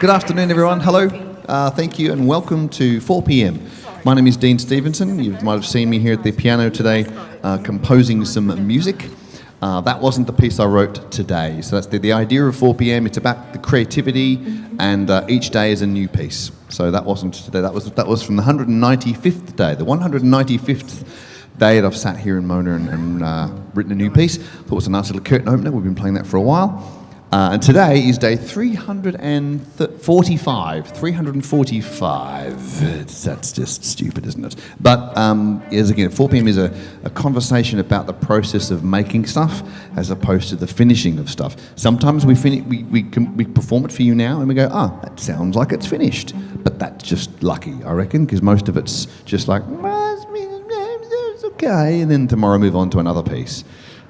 Good afternoon, everyone. Hello. Thank you and welcome to 4 p.m. My name is Dean Stevenson. You might have seen me here at the piano today composing some music. That wasn't the piece I wrote today. So that's the idea of 4 p.m. It's about the creativity, and each day is a new piece. So that wasn't today. That was from the 195th day, the 195th day that I've sat here in Mona and written a new piece. Thought it was a nice little curtain opener. We've been playing that for a while. And today is day 345. 345. That's just stupid, isn't it? But as again, 4 p.m. is a conversation about the process of making stuff as opposed to the finishing of stuff. Sometimes we perform it for you now and we go, that sounds like it's finished. But that's just lucky, I reckon, because most of it's just like, it's okay, and then tomorrow move on to another piece.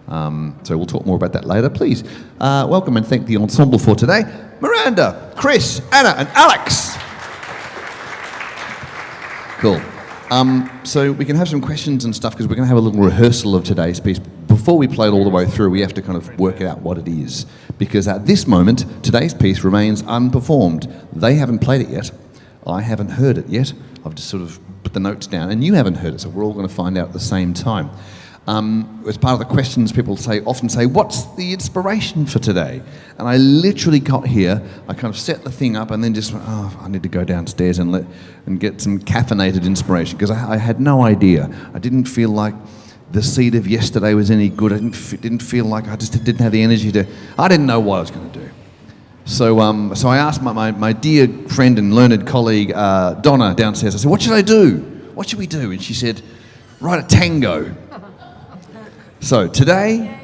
So we'll talk more about that later. Please welcome and thank the ensemble for today. Miranda, Chris, Anna and Alex. Cool. So we can have some questions and stuff because we're going to have a little rehearsal of today's piece. Before we play it all the way through, we have to kind of work out what it is. Because at this moment, today's piece remains unperformed. They haven't played it yet. I haven't heard it yet. I've just sort of put the notes down and you haven't heard it, so we're all going to find out at the same time. As part of the questions, people often say, what's the inspiration for today? And I literally got here, I kind of set the thing up and then just went, I need to go downstairs and get some caffeinated inspiration, because I had no idea. I didn't feel like the seed of yesterday was any good. I didn't feel like I just didn't have the energy I didn't know what I was going to do. So I asked my dear friend and learned colleague, Donna, downstairs, I said, what should I do? What should we do? And she said, write a tango. So today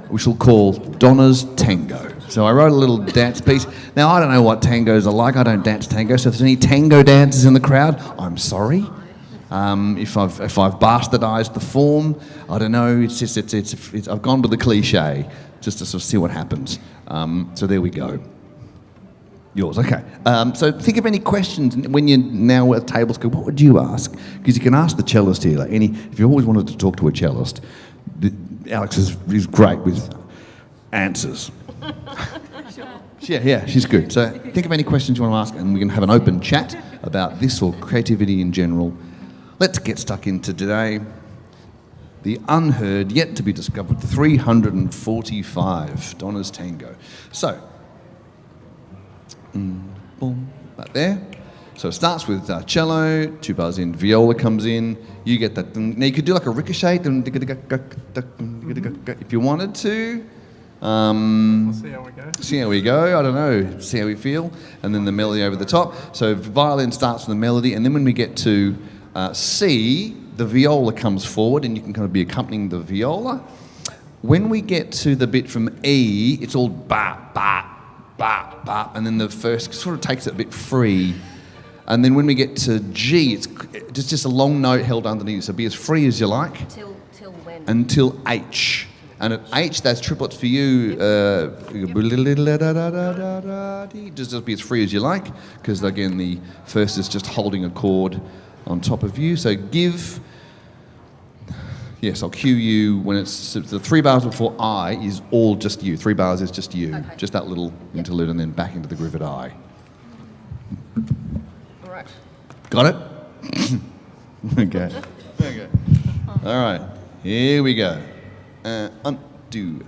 we shall call Donna's Tango. So I wrote a little dance piece. Now I don't know what tangos are like. I don't dance tango. So if there's any tango dancers in the crowd, I'm sorry. If I've bastardised the form, I don't know. It's I've gone with the cliche just to sort of see what happens. So there we go. Yours, okay. So think of any questions when you're now at tables. Go, what would you ask? Because you can ask the cellist here. If you always wanted to talk to a cellist, Alex is great with answers. Yeah, she's good. So think of any questions you want to ask, and we can have an open chat about this or creativity in general. Let's get stuck into today. The unheard, yet to be discovered, 345, Donna's Tango. So. Boom, right there. So it starts with cello, 2 bars in, viola comes in, you get that. Now you could do like a ricochet, if you wanted to. We'll see how we go. See how we go, I don't know, see how we feel. And then the melody over the top. So violin starts with the melody, and then when we get to C, the viola comes forward, and you can kind of be accompanying the viola. When we get to the bit from E, it's all ba, ba, ba, ba, and then the first sort of takes it a bit free. And then when we get to G, it's just a long note held underneath, so be as free as you like. Till when? Until H. And at H, that's triplets for you. Just be as free as you like, because again, the first is just holding a chord on top of you. So give. Yes, I'll cue you when it's the 3 bars before I is all just you. 3 bars is just you. Okay. Just that little interlude, and then back into the groove at I. All right. Got it? Okay. All right. Here we go. Undo.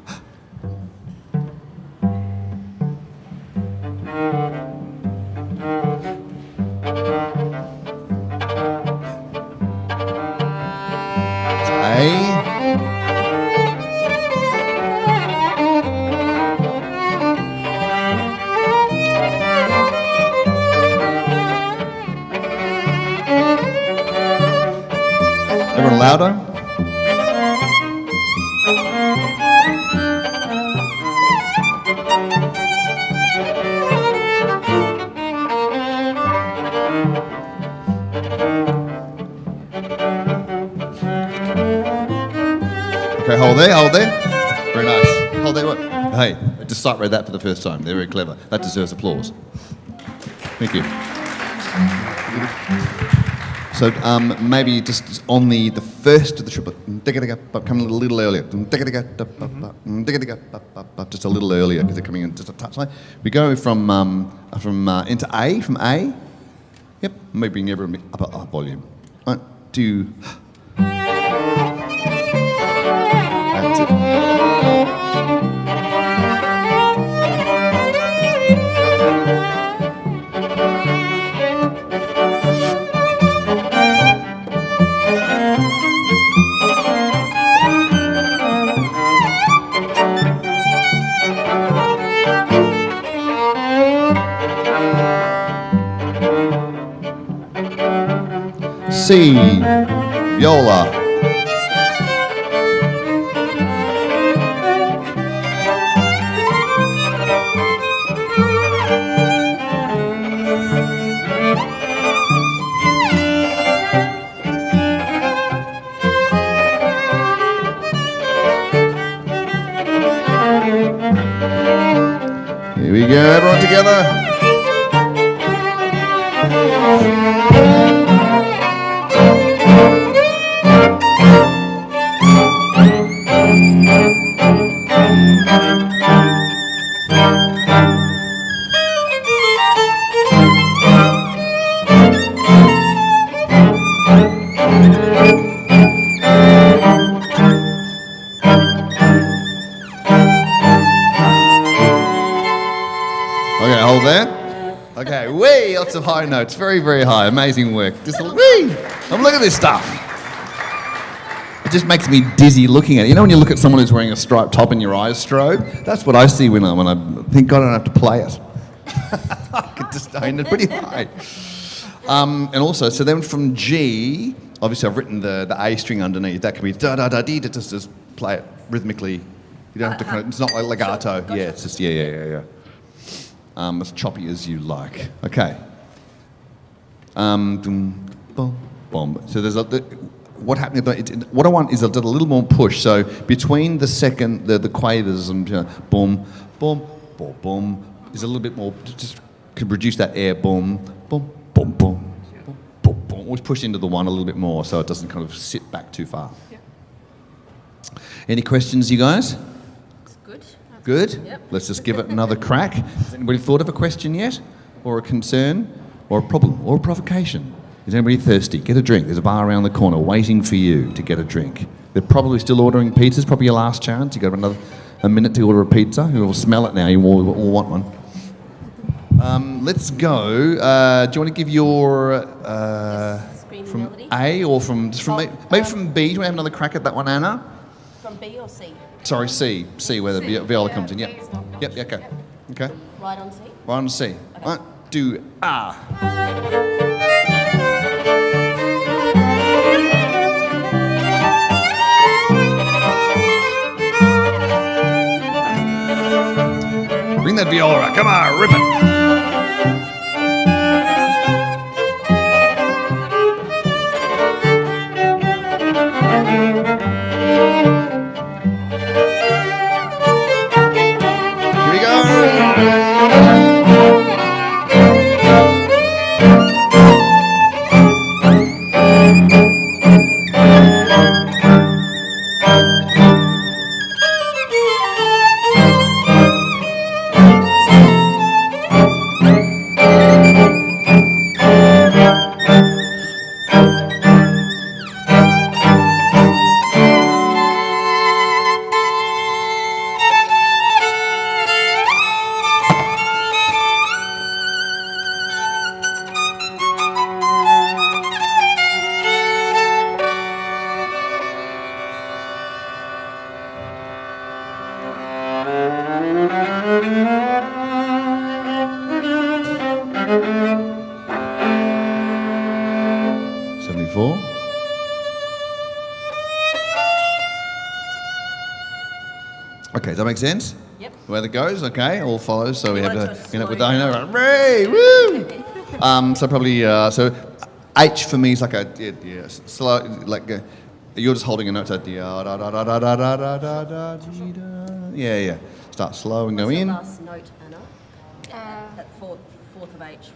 Everyone louder. Okay, hold there. Very nice. Hold there. Hey, I just sight read that for the first time. They're very clever. That deserves applause. Thank you. So maybe just on the first of the triplet, coming a little earlier. Just a little earlier because they're coming in just a touch late. We go from into A, from A. Yep, maybe bring everyone up volume. 1, 2. That's it. C, viola. Here we go, everyone together. Okay, hold there. Okay, whee, lots of high notes. Very, very high. Amazing work. Just whee. Look at this stuff. It just makes me dizzy looking at it. You know when you look at someone who's wearing a striped top and your eyes strobe? That's what I see when I think God, I don't have to play it. I could just own it pretty high. And also, so then from G, obviously I've written the A string underneath. That can be da-da-da-dee, just play it rhythmically. You don't have to kind of, it's not like legato. Gotcha. Yeah, it's just, yeah. As choppy as you like. Okay. So there's what happened? What I want is a little more push. So between the second, the quavers and boom, boom, boom, boom, is a little bit more. Just can produce that air. Boom, boom, boom, boom, boom, boom, boom. Always push into the one a little bit more, so it doesn't kind of sit back too far. Yeah. Any questions, you guys? Good? Yep. Let's just give it another crack. Has anybody thought of a question yet? Or a concern? Or a problem? Or a provocation? Is anybody thirsty? Get a drink. There's a bar around the corner waiting for you to get a drink. They're probably still ordering pizzas, probably your last chance. You've got a minute to order a pizza. You'll smell it now. You all want one. Let's go. Do you want to give your... from melody? A or from... maybe from B. Do you want to have another crack at that one, Anna? From B or C? Sorry, C, where the viola comes in. Yep, okay. Okay. Right on C? Right on C. Okay. 1, 2, ah. Bring that viola, come on, rip it. Okay, does that make sense? Yep. The way that goes, okay, all follows. So we have like to, to you know, with slow the, down. hooray, woo! So probably, so H for me is like a, slow, like you're just holding a note, so yeah. Start slow and go What's in. the last note, Anna? That fourth of H.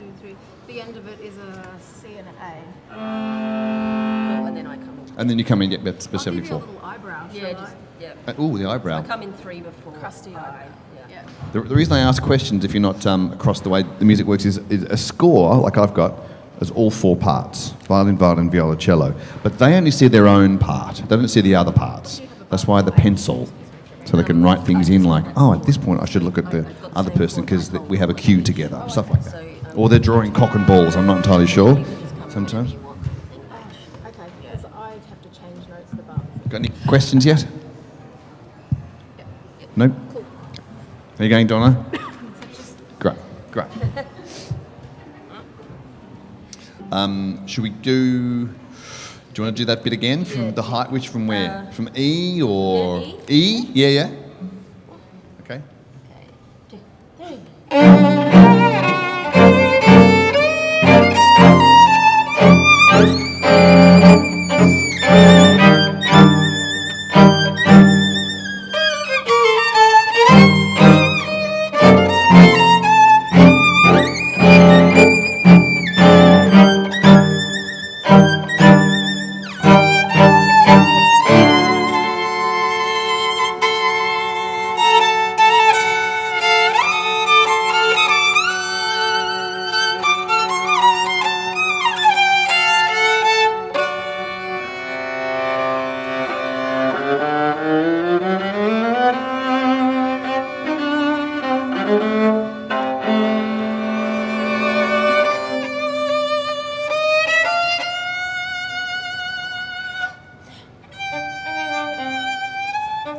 2, 3. The end of it is a C and an A. Cool, and then I come in. And then you come in, yeah, that's I'll give you a 74. little eyebrow, Yeah, shall just, I? yeah. Ooh, the I eyebrow. come in 3 before. Crusty I. eyebrow. Yeah. The reason I ask questions, if you're not across the way the music works, is a score, like I've got, is all 4 parts. Violin, viola, cello. But they only see their own part. They don't see the other parts. That's why the pencil, so they can write things in like, oh, at this point I should look at the other person because we have a cue together, stuff like that. Or they're drawing cock and balls, I'm not entirely sure, sometimes. Okay, because I'd have to change notes above. Got any questions yet? No? Cool. Are you going, Donna? Great. Should we do you want to do that bit again from the height, which from where? From E or? Yeah, E? Yeah. Okay. Okay. 2, 3.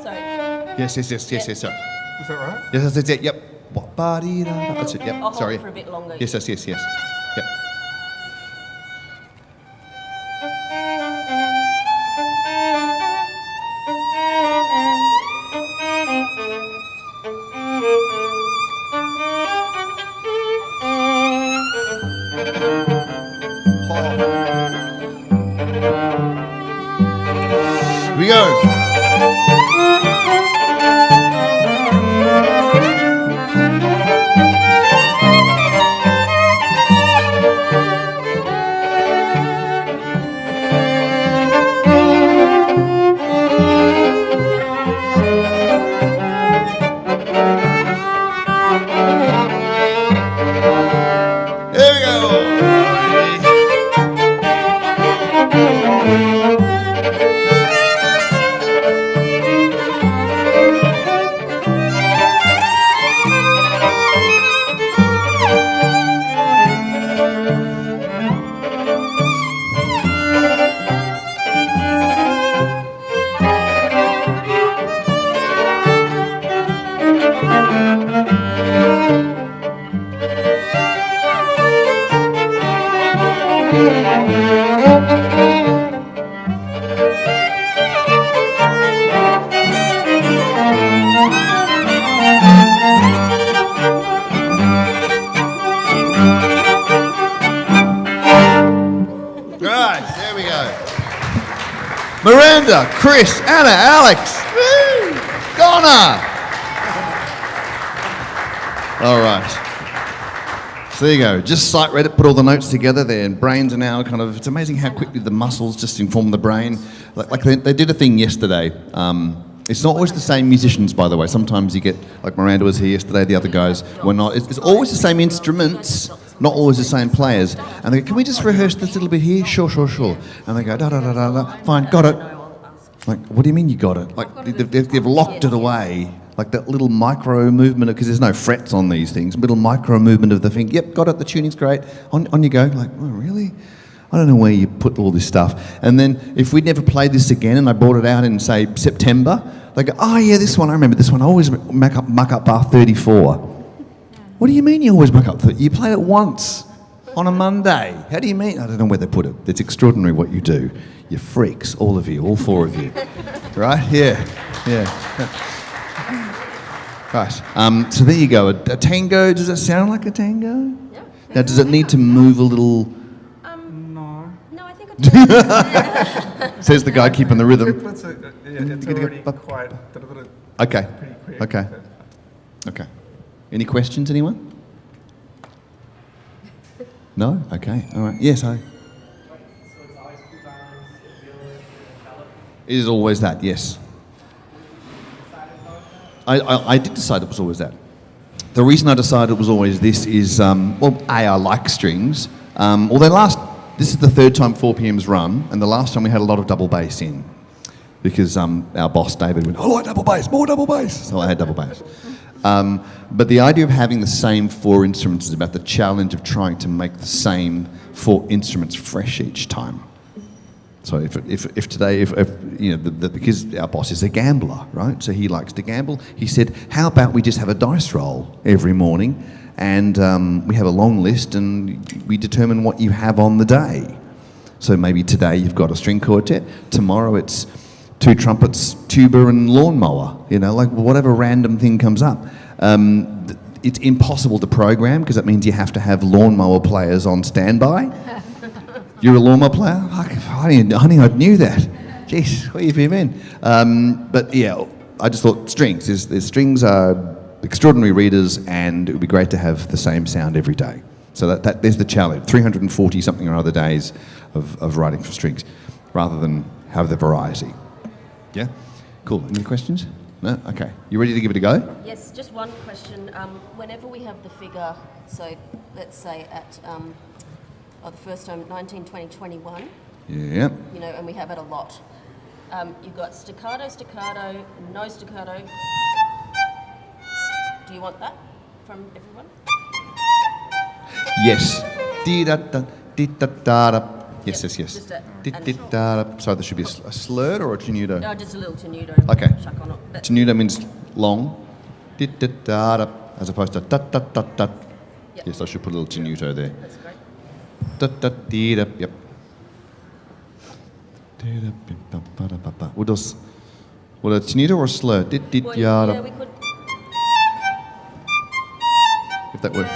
Sorry. Yes, sir. Is that right? Yes, that's it. Yep. Ba-dee-da-da. That's it. Yep. I'll hold Sorry. for a bit longer. Yes. Yep. Here we go. Here we go. Right, there we go. Miranda, Chris, Anna, Alex, woo! Donna. All right. So there you go. Just sight read it, put all the notes together. Their brains are now kind of. It's amazing how quickly the muscles just inform the brain. Like they did a thing yesterday. It's not always the same musicians, by the way. Sometimes you get, like Miranda was here yesterday, the other guys were not. It's always the same instruments, not always the same players. And they go, can we just rehearse this little bit here? Sure. And they go, da. Fine, got it. Like, what do you mean you got it? Like, they've locked it away. Like that little micro movement, because there's no frets on these things, little micro movement of the thing. Yep, got it, the tuning's great. On you go. Like, oh, really? I don't know where you put all this stuff. And then if we'd never played this again and I brought it out in, say, September, they go, oh, yeah, this one, I remember this one. I always muck up bar 34. What do you mean you always muck up? You played it once on a Monday. How do you mean? I don't know where they put it. It's extraordinary what you do. You freaks, all of you, all 4 of you. Right? Yeah. Right. So there you go. A tango. Does it sound like a tango? Yeah. Now, does it need to move a little? No. No, I think I do. Says the guy keeping the rhythm. It's already quite Okay. pretty quick. Okay. Okay. Any questions, anyone? No? Okay. All right. Yes, I. It is always that, yes. I did decide it was always that. The reason I decided it was always this is, well, A, I like strings. This is the third time 4PM's run, and the last time we had a lot of double bass in. Because our boss, David, went, I like double bass, more double bass. So I had double bass. But the idea of having the same 4 instruments is about the challenge of trying to make the same 4 instruments fresh each time. So if today, you know, because our boss is a gambler, right? So he likes to gamble. He said, how about we just have a dice roll every morning and we have a long list and we determine what you have on the day. So maybe today you've got a string quartet, tomorrow it's 2 trumpets, tuba and lawnmower, you know, like whatever random thing comes up. It's impossible to program because that means you have to have lawnmower players on standby. You're a lawnmower player? I knew that. Jeez, where have you been? But yeah, I just thought strings. Strings are extraordinary readers, and it would be great to have the same sound every day. So that there's the challenge. 340 something or other days of writing for strings, rather than have the variety. Yeah, cool. Any questions? No. Okay. You ready to give it a go? Yes, just one question. Whenever we have the figure, so let's say at the first time, 19, 20, 21, Yeah. you know, and we have it a lot. You've got staccato, staccato, no staccato. Do you want that from everyone? Yes. Dee-da-da, dee-da-da-da. Yes, yes, yes. Just a- Dee-dee-da-da. Sorry, there should be a slurred or a tenuto? No, just a little tenuto. Okay. Chuck on it. But Tenuto means long. Dee-da-da-da, as opposed to da-da-da-da. Yep. Yes, I should put a little tenuto there. that's great. Da-da-dee-da, yep. Dee-da-bee-ba-ba-da-ba-ba. What else? What, a tenuto or a slur? Well, Dee-dee-da-da. yeah, we could. If that works.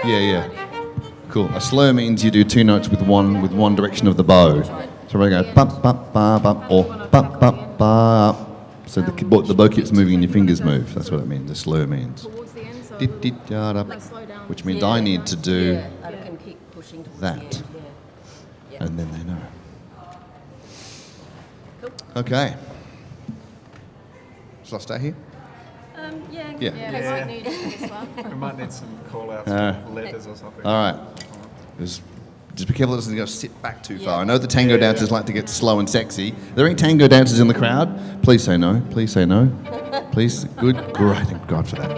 Yeah, yeah. Cool. A slur means you do 2 notes with one direction of the bow. So we're going to go ba ba ba ba or ba ba ba. So the bow keeps moving and your fingers move. That's what it means. The slur means. Towards the end, so Dee-dee-da-da. like slow down. Which means Yeah. I need to do, Yeah, I can keep pushing towards that. the end. Yeah. and then they know. Cool. Okay. Shall I stay here? Yeah. Yeah. Yeah, in case we need it for this one. We might need some call-outs, letters or something. All right. Just be careful it doesn't go sit back too far. Yeah. I know the tango dancers like to get slow and sexy. Are there any tango dancers in the crowd? Please say no. Please say no. Please. Good. Great. Thank God for that.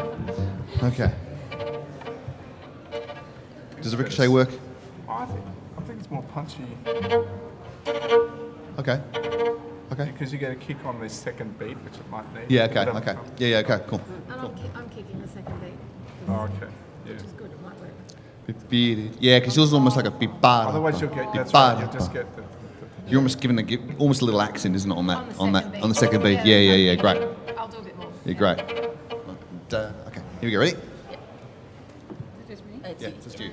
Okay. Does the ricochet work? I think it's more punchy Okay. Okay. because you get a kick on the second beat, which it might need. Yeah, okay, But, okay. Yeah, okay, cool. And I'm kicking the second beat, Oh, okay. Yeah. which is good, it might work. Yeah, because yours is almost like a bipara. Otherwise, you'll get. That's right. You'll just get the You're almost giving almost a little accent, isn't it, on that On the second beat. Yeah. Great. I'll do a bit more. Yeah, great. Okay, here we go. Ready? Just me? It's Yeah, you. it's just you.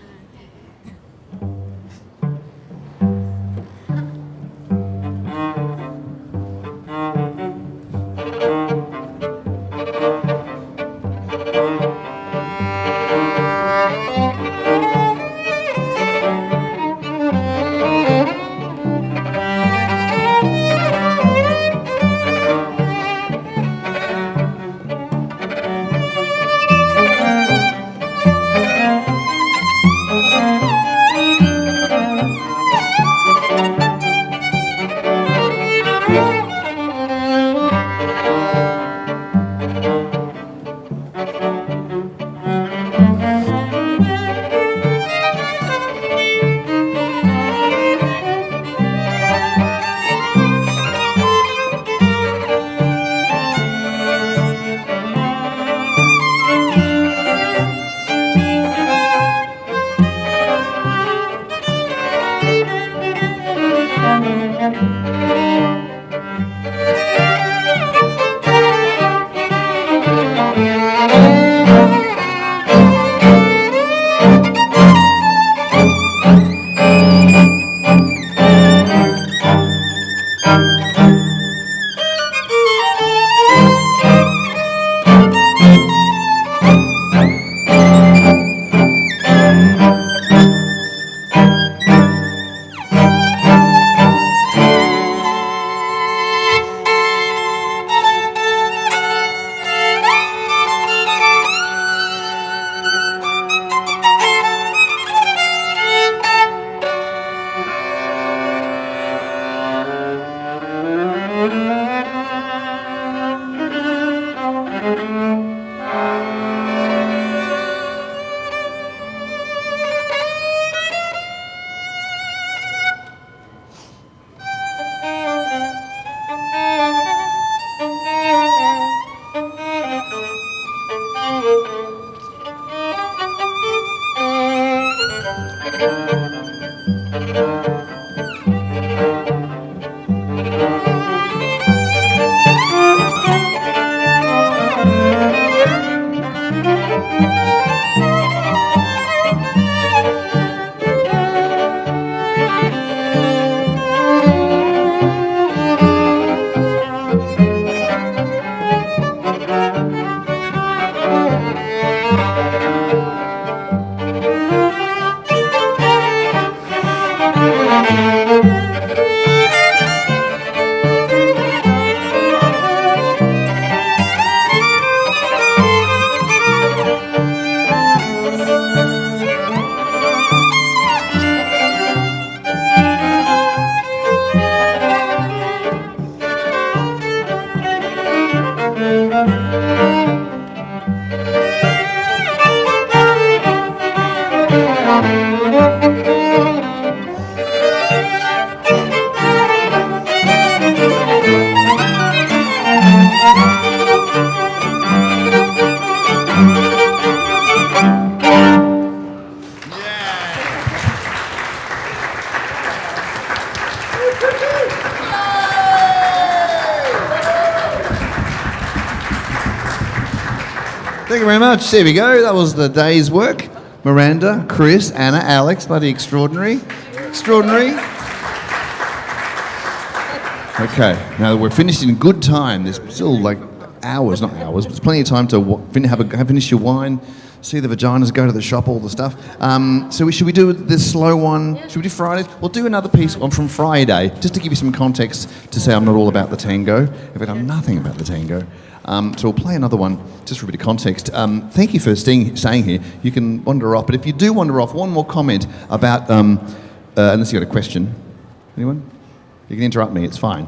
Thank you very much. There we go. That was the day's work. Miranda, Chris, Anna, Alex, bloody extraordinary. Extraordinary. Okay, now we're finished in good time. There's still like hours, not hours, but there's plenty of time to finish your wine, see the vaginas, go to the shop, all the stuff. Should we do this slow one? Should we do Fridays? We'll do another piece from Friday, just to give you some context to say I'm not all about the tango. In fact, I'm nothing about the tango. So we'll play another one, just for a bit of context. Thank you for staying here. You can wander off, but if you do wander off, one more comment about, unless you've got a question. Anyone? You can interrupt me, it's fine.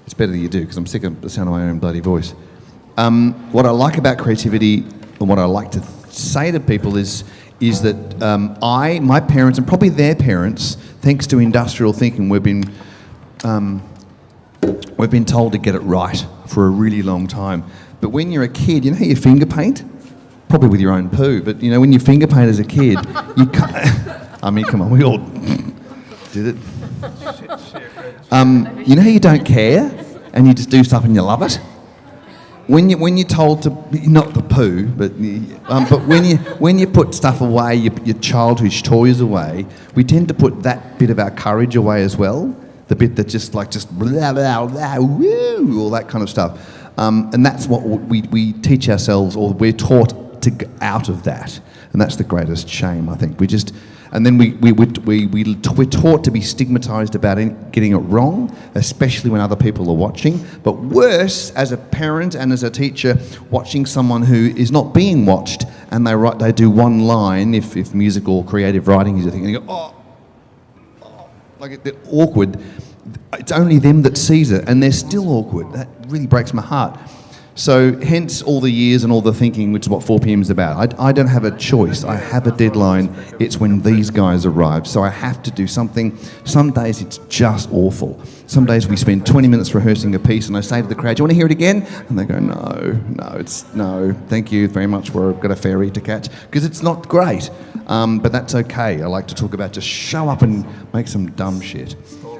It's better that you do, because I'm sick of the sound of my own bloody voice. What I like about creativity, and what I like to say to people is that my parents, and probably their parents, thanks to industrial thinking, we've been told to get it right for a really long time. But when you're a kid, you know how you finger paint? Probably with your own poo, but you know, when you finger paint as a kid, you can't, I mean, come on, we all did it. You know how you don't care and you just do stuff and you love it? When you're told to, not the poo, but when you put stuff away, your childhood toys away, we tend to put that bit of our courage away as well. The bit that just blah, blah, blah, woo, all that kind of stuff. And that's what we teach ourselves, or we're taught to get out of that. And that's the greatest shame, I think. And then we're taught to be stigmatised about getting it wrong, especially when other people are watching. But worse, as a parent and as a teacher, watching someone who is not being watched, and they do one line, if music or creative writing is a thing, and you go, like they're awkward. It's only them that sees it, and they're still awkward. That really breaks my heart. So hence all the years and all the thinking, which is what 4 p.m. is about. I don't have a choice. I have a deadline. It's when these guys arrive. So I have to do something. Some days it's just awful. Some days we spend 20 minutes rehearsing a piece and I say to the crowd, do you want to hear it again? And they go, no, thank you very much. We've got a ferry to catch. Because it's not great. But that's okay. I like to talk about just show up and make some dumb shit.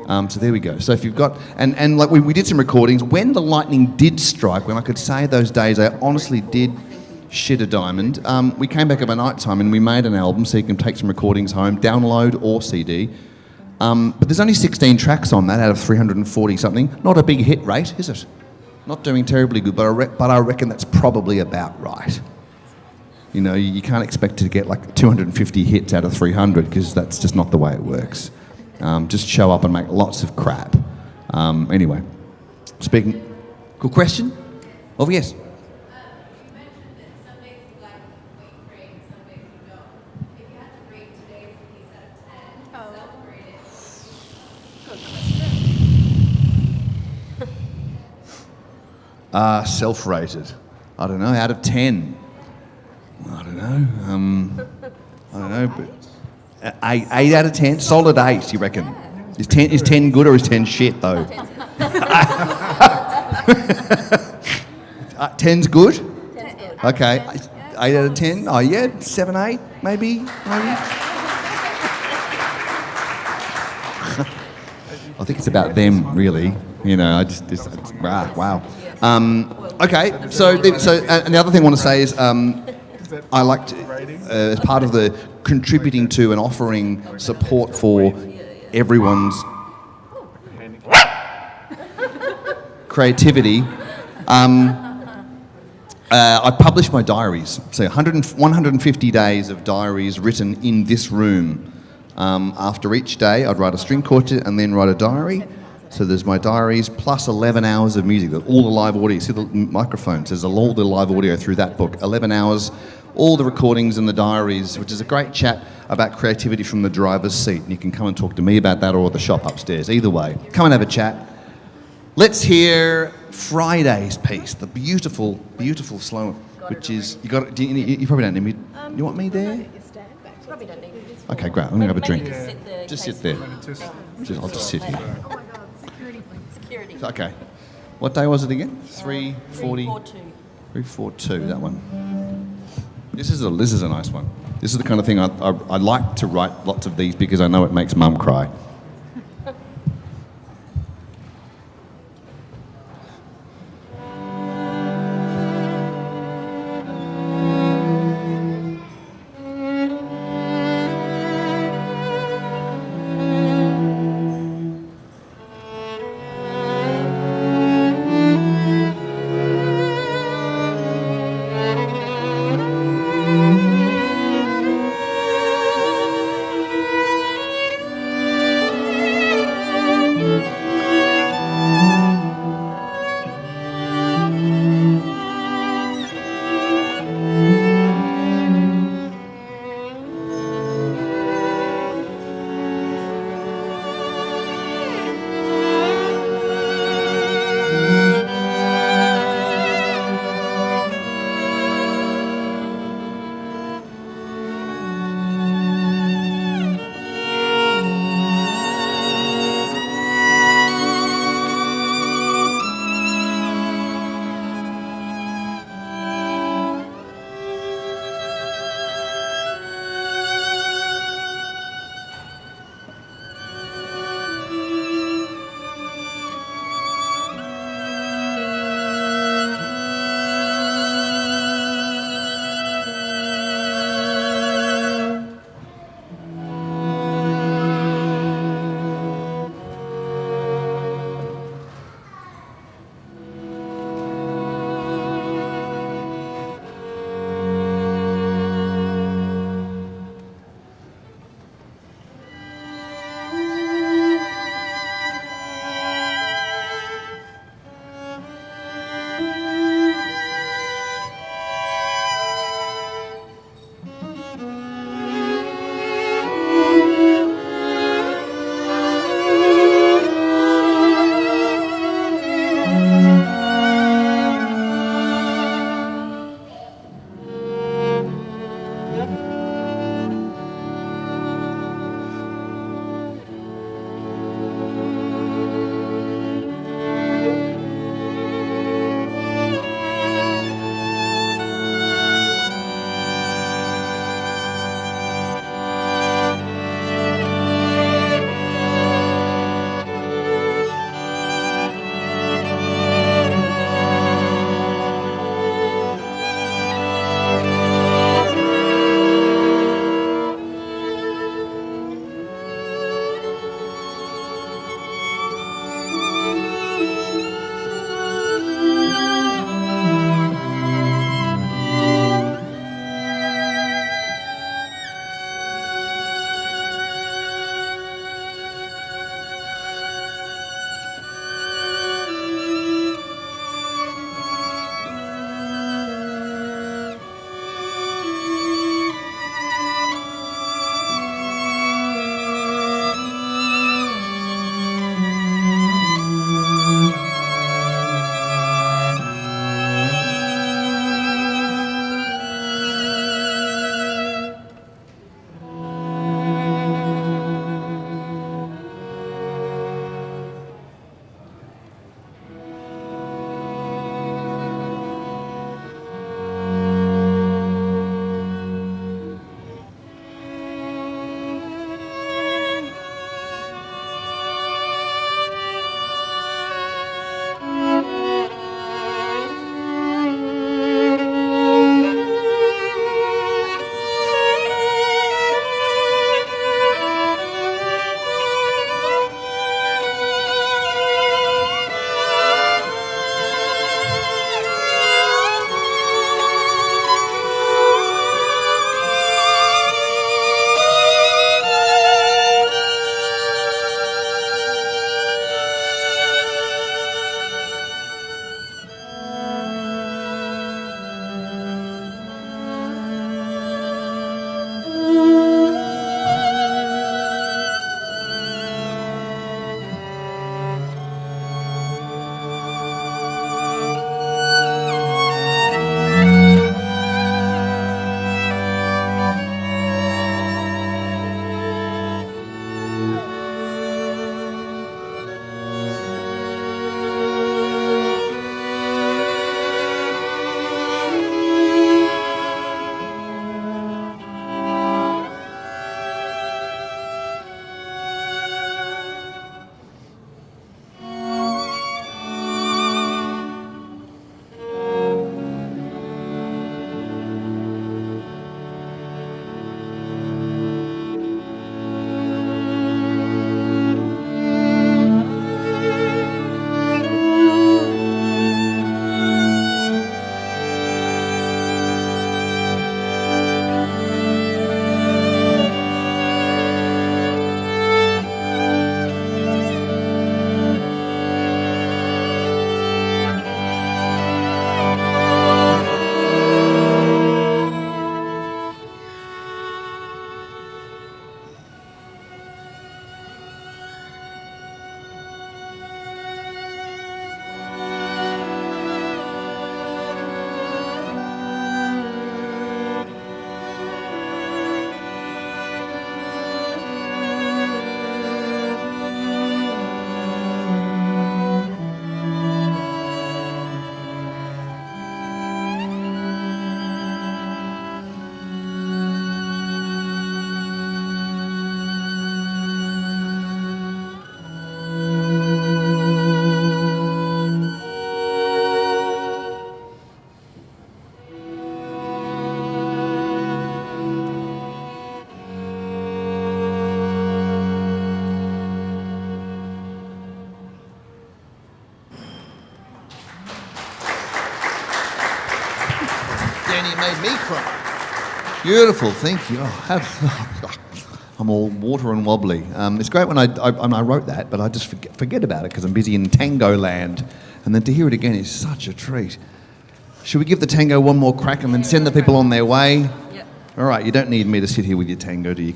So there we go. So if you've got, and like we did some recordings, when the lightning did strike, when I could say those days I honestly did shit a diamond, we came back at night time and we made an album so you can take some recordings home, download or CD. But there's only 16 tracks on that out of 340 something. Not a big hit rate, is it? Not doing terribly good, but I reckon that's probably about right. You know, you can't expect to get like 250 hits out of 300 because that's just not the way it works. Just show up and make lots of crap. Anyway, speaking... Good question? Oh, yes. You mentioned that some days you like what you create and some days you don't. If you had to rate today's piece out of 10, celebrate it. Self-rated. I don't know, out of 10. I don't know, but... 8 out of 10? Solid 8, you reckon? Is 10 good or is 10 shit, though? 10's good? Okay. 8 out of 10? Oh, yeah, 7, 8, maybe? I think it's about them, really. You know, wow. Okay, so and the other thing I want to say is I like to, as part of the contributing to and offering support for everyone's creativity, I publish my diaries. So 150 days of diaries written in this room. After each day, I'd write a string quartet and then write a diary. So there's my diaries plus 11 hours of music. All the live audio, see the microphones, there's all the live audio through that book. 11 hours, all the recordings and the diaries, which is a great chat about creativity from the driver's seat. And you can come and talk to me about that or at the shop upstairs. Either way, come and have a chat. Let's hear Friday's piece, the beautiful, beautiful slow, which is, you probably don't need me. You want me there? Probably don't need it. Okay, great. I'm going to have a drink. Maybe Just sit there. I'll just sit here. Oh my God, security. Okay. What day was it again? 3:40. 342. 3:42. That one. This is a nice one. This is the kind of thing I like to write lots of these because I know it makes Mum cry. Jen, you made me cry. Beautiful, thank you. I'm all water and wobbly. It's great when I wrote that, but I just forget about it because I'm busy in tango land. And then to hear it again is such a treat. Should we give the tango one more crack and then send the people on their way? Yep. All right, you don't need me to sit here with your tango, do you?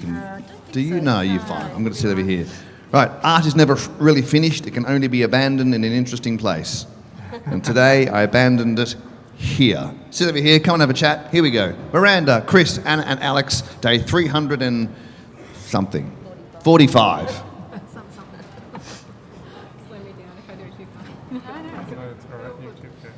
Do you? No, you're fine. I'm going to sit over here. Right, art is never really finished. It can only be abandoned in an interesting place. And today I abandoned it here. Sit over here, come and have a chat. Here we go. Miranda, Chris, Anna and Alex, day 300 and something. 45. Slow me down if I do it too fast. No, it's all right. You too, okay.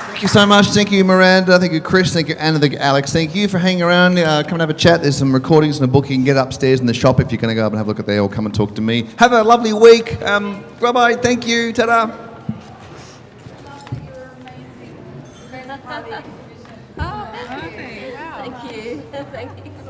Thank you so much. Thank you, Miranda. Thank you, Chris. Thank you, Anna. Thank you, Alex. Thank you for hanging around. Come and have a chat. There's some recordings and a book. You can get upstairs in the shop if you're going to go up and have a look at there, or come and talk to me. Have a lovely week. Bye-bye. Thank you. Ta-da. Thank you. Thank you.